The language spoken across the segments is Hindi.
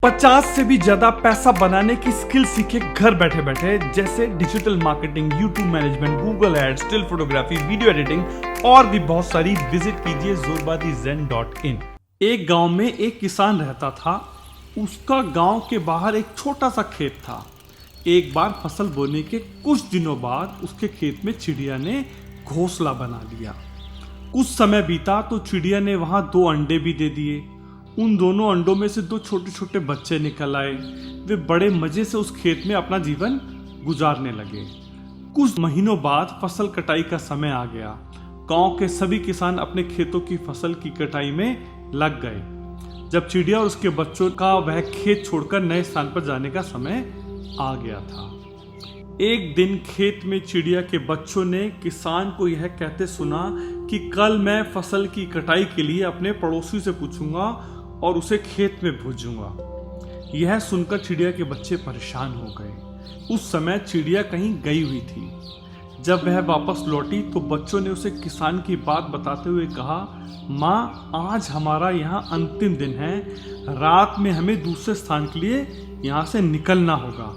50 से भी ज्यादा पैसा बनाने की स्किल सीखे घर बैठे बैठे, जैसे digital marketing, YouTube management, Google ads, still photography, video editing और भी बहुत सारी। विजिट कीजिए zorbadizen.in। एक गांव में एक किसान रहता था। उसका गांव के बाहर एक छोटा सा खेत था। एक बार फसल बोने के कुछ दिनों बाद उसके खेत में चिड़िया ने घोंसला बना लिया। कुछ समय बीता तो चिड़िया ने वहां 2 अंडे भी दे दिए। उन दोनों अंडों में से 2 छोटे छोटे बच्चे निकल आए। वे बड़े मजे से उस खेत में अपना जीवन गुजारने लगे। कुछ महीनों बाद फसल कटाई का समय आ गया। गांव के सभी किसान अपने खेतों की फसल की कटाई में लग गए। जब चिड़िया और उसके बच्चों का वह खेत छोड़कर नए स्थान पर जाने का समय आ गया था। एक दिन खेत में चिड़िया के बच्चों ने किसान को यह कहते सुना कि कल मैं फसल की कटाई के लिए अपने पड़ोसी से पूछूंगा और उसे खेत में भेजूंगा। यह सुनकर चिड़िया के बच्चे परेशान हो गए। उस समय चिड़िया कहीं गई हुई थी। जब वह वापस लौटी तो बच्चों ने उसे किसान की बात बताते हुए कहा, माँ, आज हमारा यहाँ अंतिम दिन है। रात में हमें दूसरे स्थान के लिए यहाँ से निकलना होगा।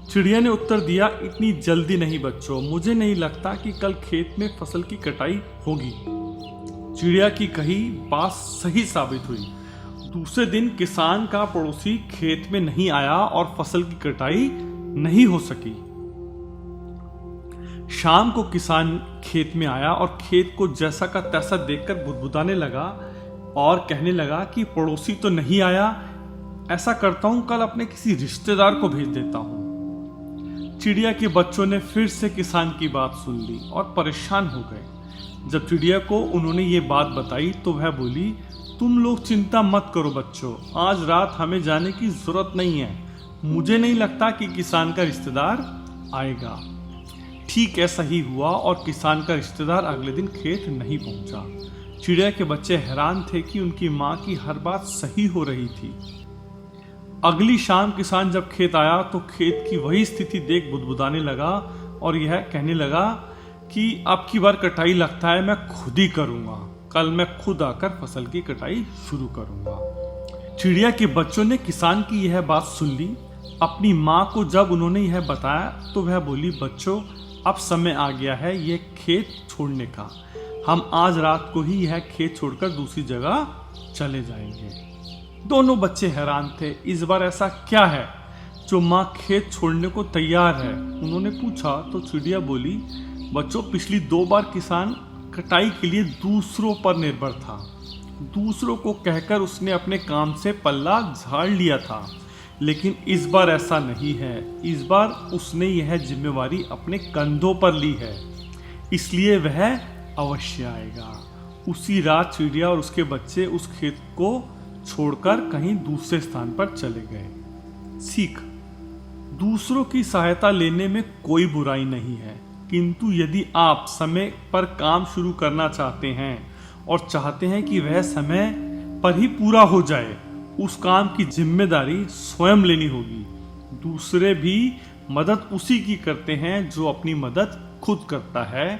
चिड़िया ने उत्तर दिया, इतनी जल्दी नहीं बच्चों, मुझे नहीं लगता कि कल खेत में फसल की कटाई होगी। चिड़िया की कही बात सही साबित हुई। दूसरे दिन किसान का पड़ोसी खेत में नहीं आया और फसल की कटाई नहीं हो सकी। शाम को किसान खेत में आया और खेत को जैसा का तैसा देखकर बुदबुदाने लगा और कहने लगा कि पड़ोसी तो नहीं आया, ऐसा करता हूं कल अपने किसी रिश्तेदार को भेज देता हूं। चिड़िया के बच्चों ने फिर से किसान की बात सुन ली और परेशान हो गए। जब चिड़िया को उन्होंने ये बात बताई तो वह बोली, तुम लोग चिंता मत करो बच्चों, आज रात हमें जाने की जरूरत नहीं है। मुझे नहीं लगता कि किसान का रिश्तेदार आएगा। ठीक ऐसा ही हुआ और किसान का रिश्तेदार अगले दिन खेत नहीं पहुंचा। चिड़िया के बच्चे हैरान थे कि उनकी माँ की हर बात सही हो रही थी। अगली शाम किसान जब खेत आया तो खेत की वही स्थिति देख बुदबुदाने लगा और यह कहने लगा कि अब की बार कटाई लगता है मैं खुद ही करूंगा। कल मैं खुद आकर फसल की कटाई शुरू करूंगा। चिड़िया के बच्चों ने किसान की यह बात सुन ली। अपनी माँ को जब उन्होंने यह बताया तो वह बोली, बच्चों, अब समय आ गया है यह खेत छोड़ने का। हम आज रात को ही यह खेत छोड़कर दूसरी जगह चले जाएंगे। दोनों बच्चे हैरान थे। इस बार ऐसा क्या है जो माँ खेत छोड़ने को तैयार है? उन्होंने पूछा तो चिड़िया बोली, बच्चों, पिछली 2 बार किसान कटाई के लिए दूसरों पर निर्भर था। दूसरों को कहकर उसने अपने काम से पल्ला झाड़ लिया था, लेकिन इस बार ऐसा नहीं है। इस बार उसने यह जिम्मेवारी अपने कंधों पर ली है, इसलिए वह अवश्य आएगा। उसी रात चिड़िया और उसके बच्चे उस खेत को छोड़कर कहीं दूसरे स्थान पर चले गए। सीख: दूसरों की सहायता लेने में कोई बुराई नहीं है, किंतु यदि आप समय पर काम शुरू करना चाहते हैं और चाहते हैं कि वह समय पर ही पूरा हो जाए, उस काम की जिम्मेदारी स्वयं लेनी होगी। दूसरे भी मदद उसी की करते हैं जो अपनी मदद खुद करता है।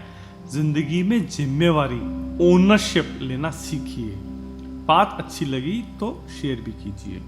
जिंदगी में जिम्मेवारी, ओनरशिप लेना सीखिए। बात अच्छी लगी तो शेयर भी कीजिए।